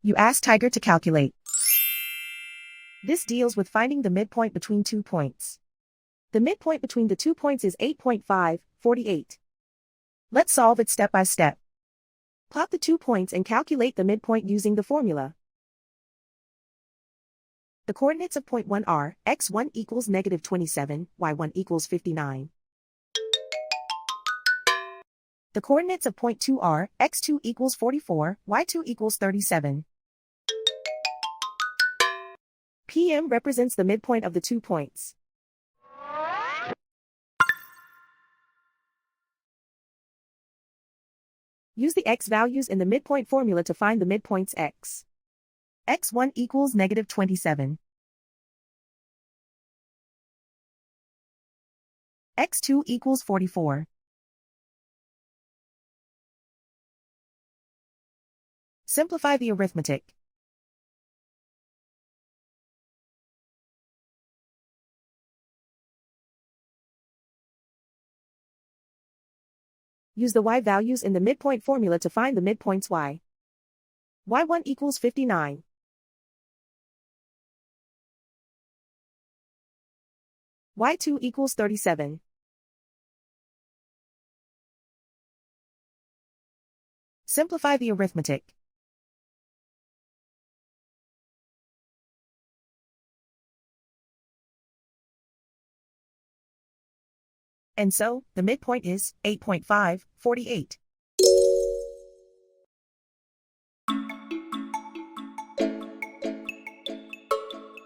You ask Tiger to calculate. This deals with finding the midpoint between 2 points. The midpoint between the 2 points is 8.548. Let's solve it step by step. Plot the 2 points and calculate the midpoint using the formula. The coordinates of point 1 are x1 equals -27, y1 equals 59. The coordinates of point 2 are x2 equals 44, y2 equals 37. PM represents the midpoint of the 2 points. Use the x values in the midpoint formula to find the midpoints x. x1 equals -27. x2 equals 44. Simplify the arithmetic. Use the y values in the midpoint formula to find the midpoints y. y1 equals 59. y2 equals 37. Simplify the arithmetic. And so, the midpoint is 8.548.